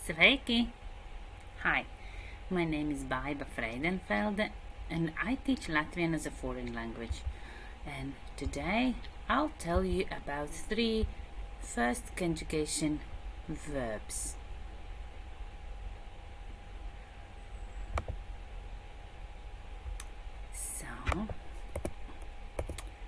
Sveiki! Hi, my name is Baiba and I teach Latvian as a foreign language. And today I'll tell you about 3 first conjugation verbs. So,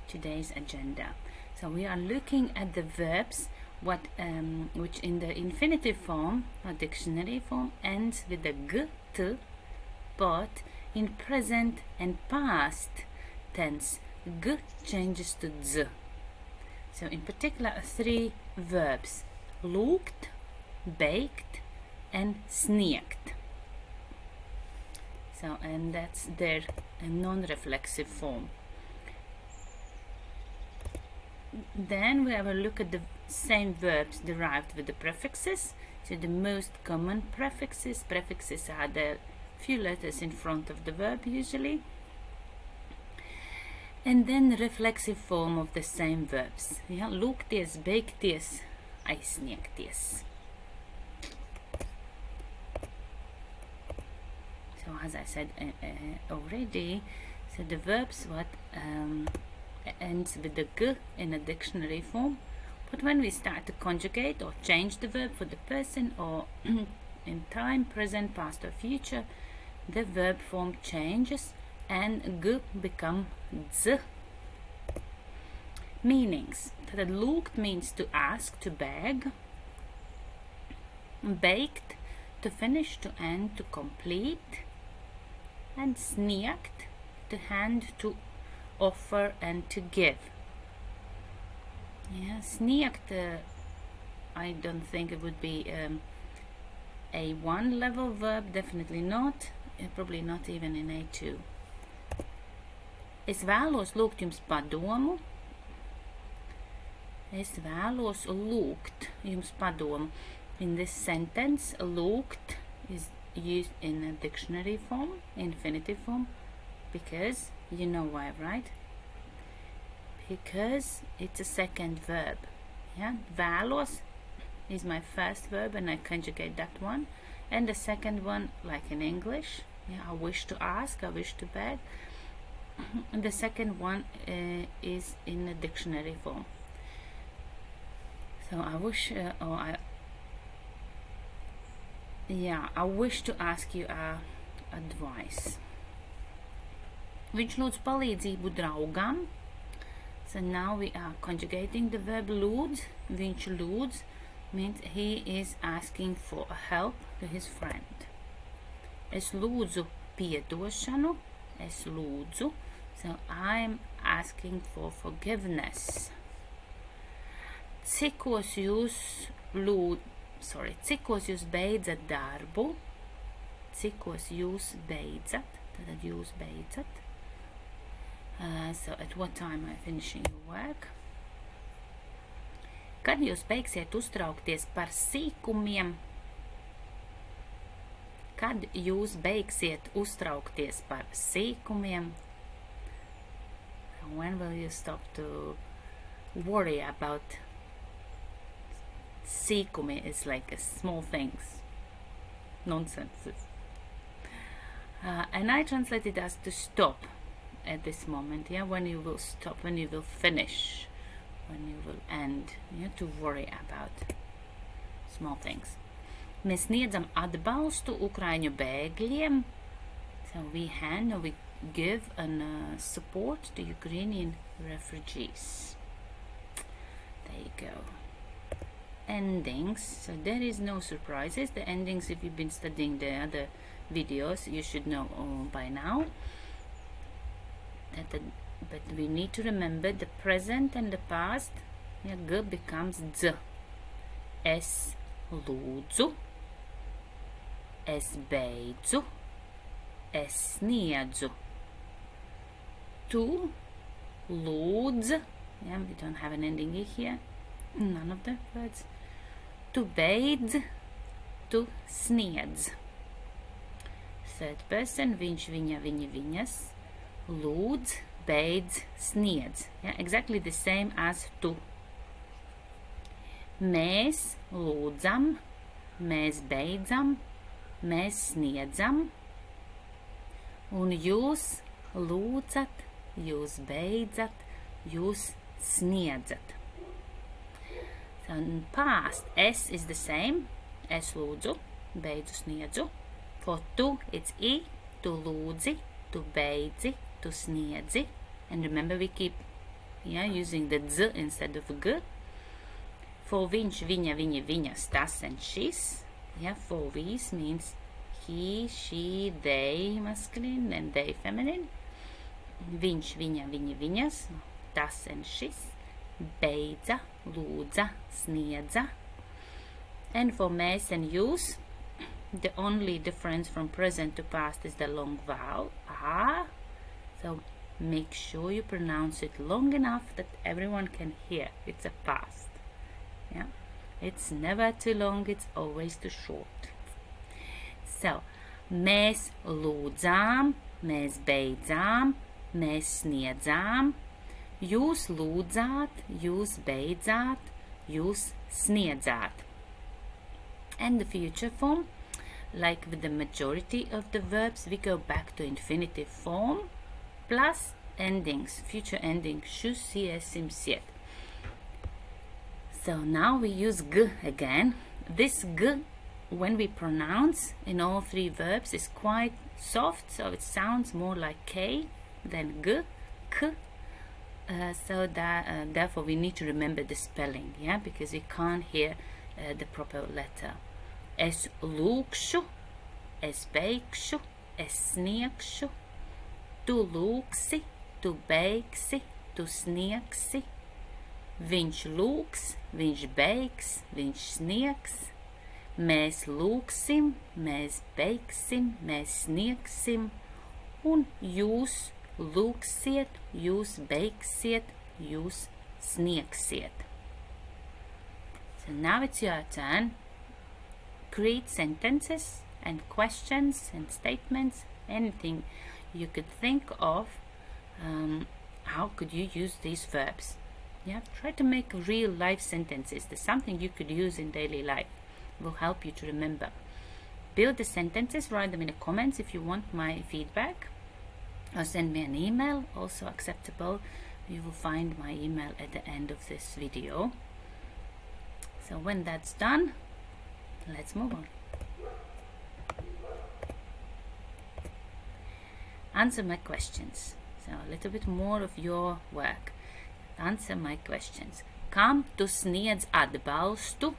today's agenda. So we are looking at the verbs which in the infinitive form or dictionary form ends with the g, t, but in present and past tense g changes to z. So in particular 3 verbs: LÖGT, BEIGT and SNIEGT. So and that's their non-reflexive form. Then we have a look at the same verbs derived with the prefixes. So the most common prefixes are the few letters in front of the verb usually. And then reflexive form of the same verbs. Yeah, lūgties, beigties, aizsniegties. So as I said already, so the verbs ends with the g in a dictionary form, but when we start to conjugate or change the verb for the person or in time, present, past or future, the verb form changes and g become z. Meanings: that LÖGT means to ask, to beg; BEIGT to finish, to end, to complete; and SNIEGT to hand, to offer and to give. Yeah, SNIEGT, I don't think it would be A1 level verb, definitely not, probably not even in A2. Es vēlos lūgt jums padomu. Es vēlos lūgt jums padomu. In this sentence, LÖGT is used in a dictionary form, infinitive form, because you know why, right? Because it's a second verb. Yeah, vēlos is my first verb and I conjugate that one, and the second one, like in English, yeah, I wish to ask, I wish to beg, and the second one is in a dictionary form. So I wish I wish to ask you advice. Viņš lūdz palīdzību draugam. So now we are conjugating the verb lūdz. Viņš lūdz means he is asking for help to his friend. Es lūdzu piedošanu. Es lūdzu. So I'm asking for forgiveness. Cikos jūs beidzat darbu? Cikos jūs beidzat? Tad jūs beidzat. So at what time are you finishing your work? Kad jūs beigsiet uztraukties par sīkumiem? Kad jūs beigsiet uztraukties par sīkumiem? When will you stop to worry about sīkumi? It's like small things, nonsenses. And I translate it as to stop at this moment, yeah, when you will stop, when you will finish, when you will end, yeah, to worry about small things. Mēs sniedzam atbalstu Ukraiņu bēgļiem. So we give support to Ukrainian refugees. There you go. Endings. So there is no surprises. The endings, if you've been studying the other videos, you should know by now. But we need to remember the present and the past. Yeah, g becomes z. Es lūdzu. Es beidzu. Es sniedzu. Tu lūdz. Yeah, we don't have an ending here. None of the words. Tu beidz. Tu sniedz. Third person, viņš, viņa, viņi, viņas. Lūdz, beidz, sniedz. Yeah, exactly the same as tu. Mēs lūdzam, mēs beidzam, mēs sniedzam, un jūs lūdzat, jūs beidzat, jūs sniedzat. So in past, S is the same. Es lūdzu, beidzu, sniedzu. For tu, it's I, tu lūdzi, tu beidzi, tu sniedzi. And remember, we keep using the Z instead of G. For viņš, viņa, viņa, viņas, tas and šis. For these means he, she, they masculine and they feminine. Viņš, viņa, viņa, viņas, tas and šis. Beidza, lūdza, sniedza. And for mēs and jūs, the only difference from present to past is the long vowel, a. So make sure you pronounce it long enough that everyone can hear. It's a past. It's never too long, it's always too short. So, mēs lūdzām, mēs beidzām, mēs sniedzām, jūs lūdzāt, jūs beidzāt, jūs sniedzāt. And the future form, like with the majority of the verbs, we go back to infinitive form plus endings, future ending, šus, sies, sim, siet. So now we use G again. This G, when we pronounce in all three verbs, is quite soft, so it sounds more like K than G, K. So that therefore we need to remember the spelling, because we can't hear the proper letter. Es lūkšu, es beigšu, es sniegšu, tu lūksi, tu beigsi, tu sniegsi, viņš lūks, viņš beigs, viņš sniegs, mēs lūksim, mēs beigsim, mēs sniegsim, un jūs lūksiet, jūs beigsiet, jūs sniegsiet. So now it's your turn. Create sentences and questions and statements, anything you could think of. How could you use these verbs? Try to make real life sentences. There's something you could use in daily life. It will help you to remember. Build the sentences, write them in the comments if you want my feedback, or send me an email, also acceptable. You will find my email at the end of this video. So when that's done, let's move on. Answer my questions. So a little bit more of your work. Answer my questions. Kam tu sniedz atbalstu?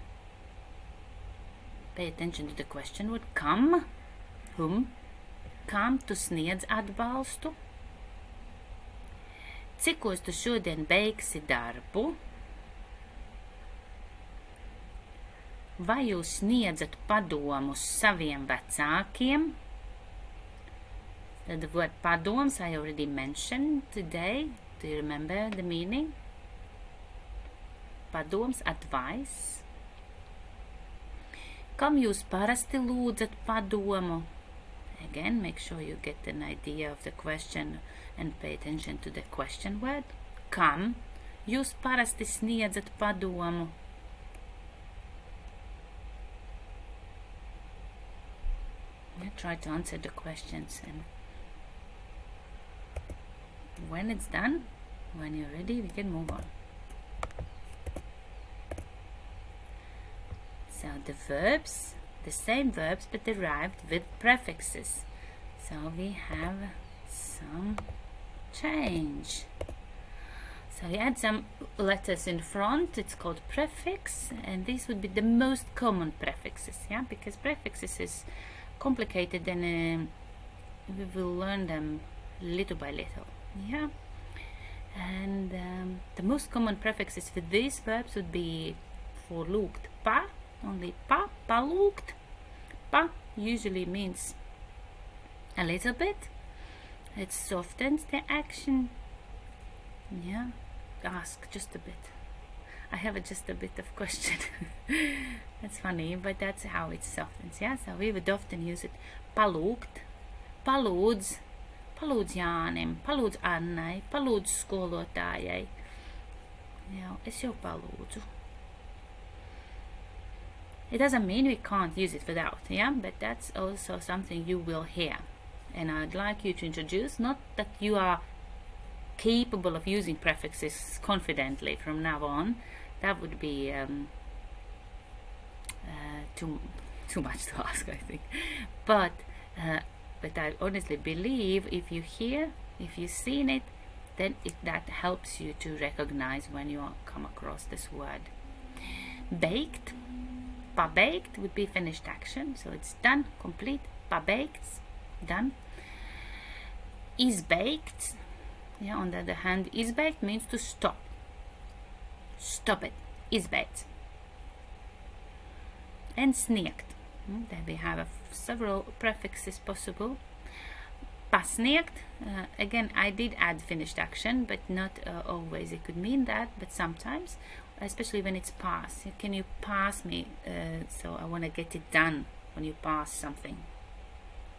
Pay attention to the question word. Kam? Whom? Kam tu sniedz atbalstu? Cikos tu šodien beigsi darbu? Vai jūs sniedzat padomus saviem vecākiem? The word padoms I already mentioned today. Do you remember the meaning? Padoms, advice. Kam jūs parasti lūdzat padomu? Again, make sure you get an idea of the question and pay attention to the question word. Kam jūs parasti sniedzat padomu? Try to answer the questions, and when it's done, when you're ready, we can move on. So the verbs, the same verbs but derived with prefixes. So we have some change. So we add some letters in front. It's called prefix, and these would be the most common prefixes, because prefixes is complicated, and we will learn them little by little. And the most common prefixes for these verbs would be for lūgt pa, only pa, palūgt. Pa usually means a little bit. It softens the action. Ask just a bit. I have just a bit of question. That's funny, but that's how it softens. So we would often use it. Palūgt, palūdz, palūdz Jānim, palūdz Annai, palūdz skolotājai. Es jau palūdzu. It doesn't mean we can't use it without, yeah, but that's also something you will hear. And I'd like you to introduce, not that you are capable of using prefixes confidently from now on, that would be too much to ask, I think. But I honestly believe if you've seen it, then that helps you to recognize when you come across this word. BEIGT, BEIGT would be finished action, so it's done, complete. BEIGT, done. BEIGT, yeah, on the other hand, BEIGT means to stop. Stop it. BEIGT. And SNIEGT. There we have several prefixes possible. SNIEGT, again, I did add finished action, but not always it could mean that, but sometimes, especially when it's pass. Can you pass me? So I want to get it done when you pass something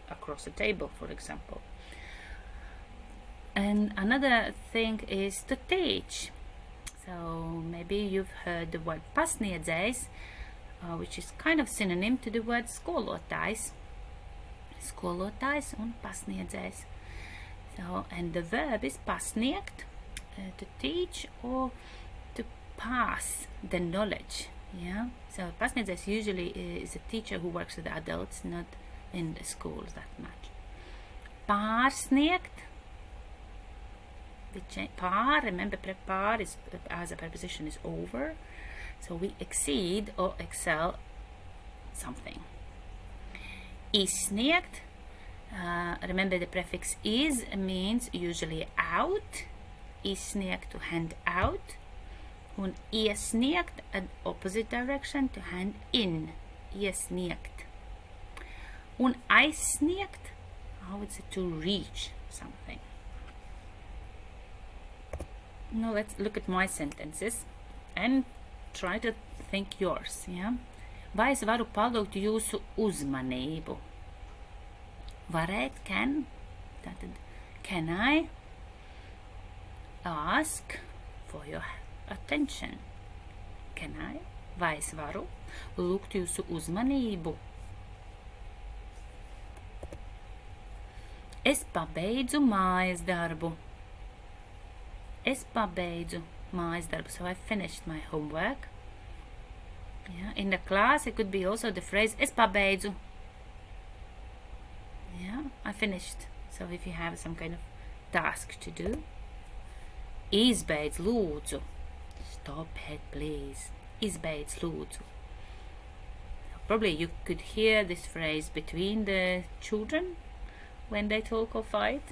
across a table, for example. And another thing is to teach. So maybe you've heard the word pasniedzējs, which is kind of synonym to the word skolotājs. Skolotājs un pasniedzējs. So, and the verb is pasniegt, to teach or to pass the knowledge. Yeah. So pasniedzējs usually is a teacher who works with adults, not in the schools that much. Pārsniegt. Pār, remember, pār is, as a preposition, is over. So we exceed or excel something. Izsniegt, remember the prefix is means usually out. Izsniegt, to hand out. Un iesniegt, an opposite direction, to hand in. Iesniegt. Un aizsniegt, how is it to reach something? Now let's look at my sentences and try to think yours, yeah? Vai es varu palūgt jūsu uzmanību? Varēt, can. Tātad, can I ask for your attention? Can I? Vai es varu lūgt jūsu uzmanību? Es pabeidzu mājas darbu. Es pabeidzu mājas darbu. So I finished my homework. Yeah. In the class, it could be also the phrase es pabeidzu. Yeah, I finished. So if you have some kind of task to do. Izbeidz lūdzu. Stop it, please. Izbeidz lūdzu. So probably you could hear this phrase between the children when they talk or fight.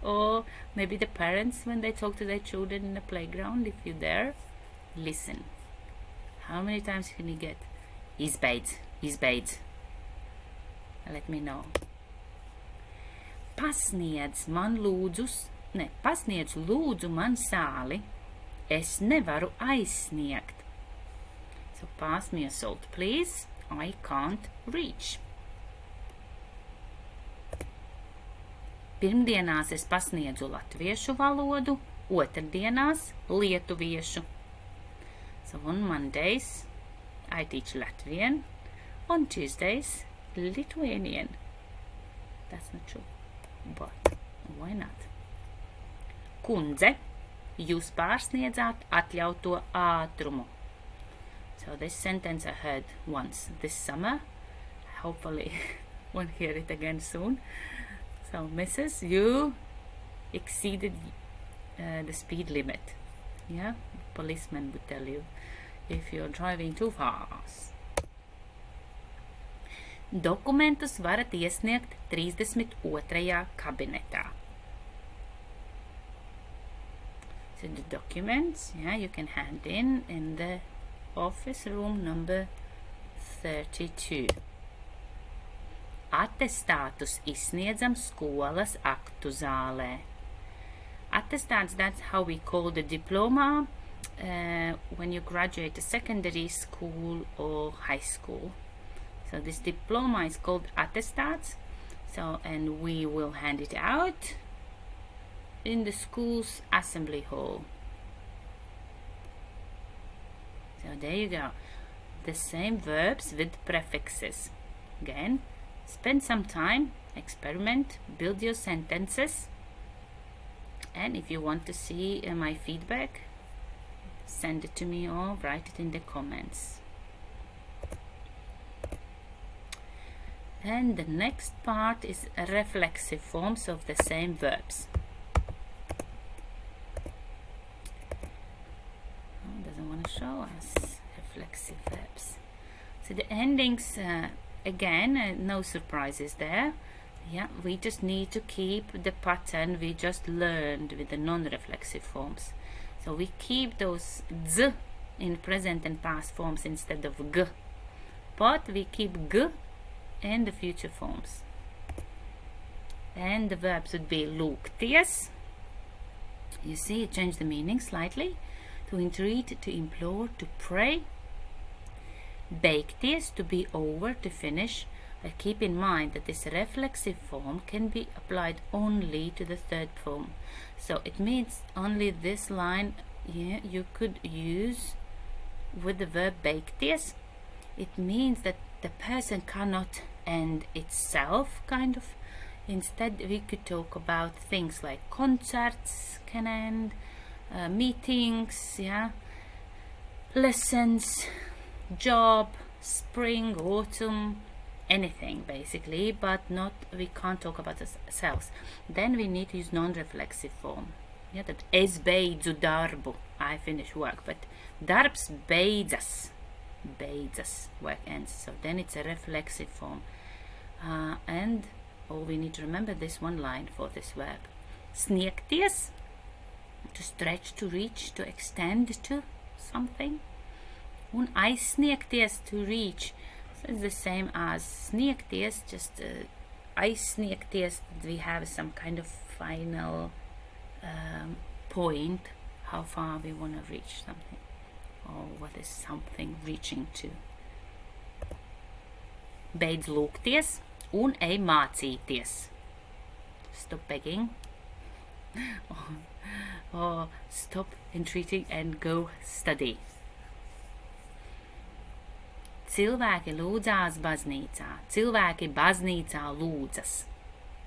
Or maybe the parents when they talk to their children in the playground. If you're there, listen. How many times can you get izbeidz, izbeidz? Let me know. Pasniedz man lūdzus, ne, pasniedz lūdzu man sāli. Es nevaru aizsniegt. So pass me a salt, please. I can't reach. Pirmdienās es pasniedzu latviešu valodu, otrdienās lietuviešu. So on Mondays, I teach Latvian. On Tuesdays, Lithuanian. That's not true, but why not? Kundze, jūs pārsniedzāt atļauto ātrumu. So this sentence I heard once this summer. Hopefully won't hear it again soon. So, Mrs., you exceeded the speed limit. Yeah, policeman would tell you if you're driving too fast. Dokumentus varat iesniegt 32. kabinetā. So the documents, yeah, you can hand in the office room number 32. Attestātus izsniedzam skolas aktu zālē. Attestāts, that's how we call the diploma when you graduate a secondary school or high school. So this diploma is called attestāts. So, and we will hand it out in the school's assembly hall. So there you go. the same verbs with prefixes. Again, spend some time, experiment, build your sentences, and if you want to see my feedback, send it to me or write it in the comments. And the next part is reflexive forms of the same verbs. Oh, doesn't want to show us reflexive verbs. So the endings, again, no surprises there. Yeah, we just need to keep the pattern we just learned with the non-reflexive forms. So we keep those z in present and past forms instead of g, but we keep g in the future forms. And the verbs would be LÜGT. You see, it changed the meaning slightly. To entreat, to implore, to pray. BEIGT, to be over, to finish. But keep in mind that this reflexive form can be applied only to the third form. So it means only this line here you could use with the verb BEIGT. It means that the person cannot end itself, kind of. Instead, we could talk about things like concerts can end, meetings, yeah, lessons, job, spring, autumn, anything basically, but not, we can't talk about ourselves. Then we need to use non-reflexive form. Yeah, that es beidzu darbu, I finish work, but darbs beidzas, work ends. So then it's a reflexive form, and all we need to remember this one line for this verb. SNIEGT, to stretch, to reach, to extend to something. Un aizsniegties, to reach. So it's the same as sniegties, just aizsniegties, we have some kind of final point, how far we want to reach something, or what is something reaching to. Beidz lūgties un ej mācīties. Stop begging. Or stop entreating and go study. Cilvēki lūdzās baznīcā. Cilvēki baznīcā lūdzas.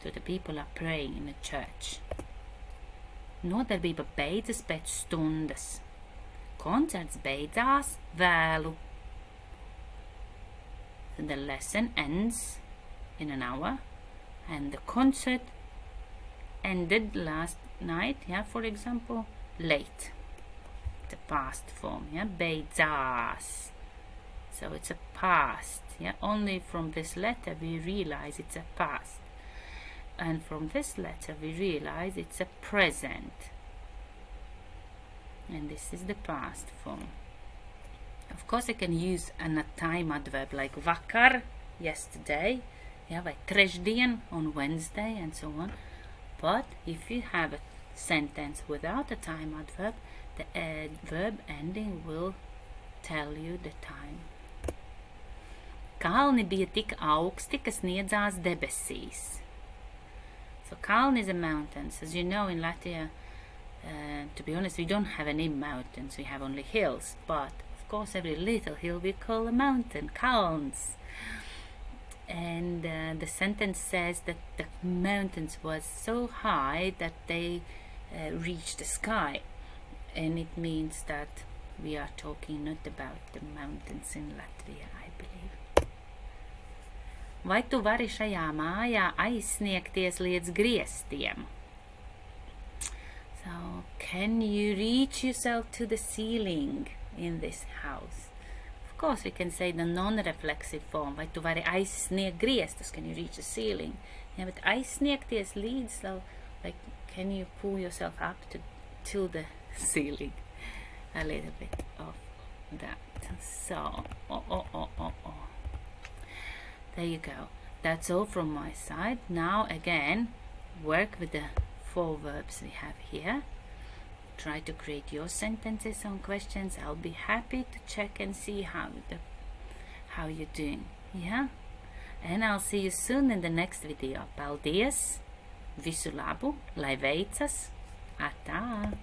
So the people are praying in a church. Nodarbība beidzas pēc stundas. Koncerts beidzās vēlu. So the lesson ends in an hour, and the concert ended last night, yeah, for example, late. The past form, yeah, beidzās. So it's a past, yeah, only from this letter we realize it's a past. And from this letter we realize it's a present. And this is the past form. Of course I can use a time adverb like vakar, yesterday, yeah, like trešdien, on Wednesday, and so on. But if you have a sentence without a time adverb, the verb ending will tell you the time. Kalni bija tik augsti, ka sniedzās debesīs. So kalni is a mountain. As you know, in Latvia, to be honest, we don't have any mountains. We have only hills. But of course, every little hill we call a mountain, kalns. And the sentence says that the mountains was so high that they reached the sky. And it means that we are talking not about the mountains in Latvia, I believe. Vai tu vari šajā mājā aizsniegties līdz griestiem? So, can you reach yourself to the ceiling in this house? Of course, we can say the non-reflexive form. Vai tu vari aizsniegt griestus? Can you reach the ceiling? Yeah, but aizsniegties līdz, so, like, can you pull yourself up to the ceiling? A little bit of that. So, there you go. That's all from my side. Now again, work with the 4 verbs we have here. Try to create your sentences on questions. I'll be happy to check and see how you're doing. Yeah? And I'll see you soon in the next video. Paldies! Visu labu! Lai veicas! Atā!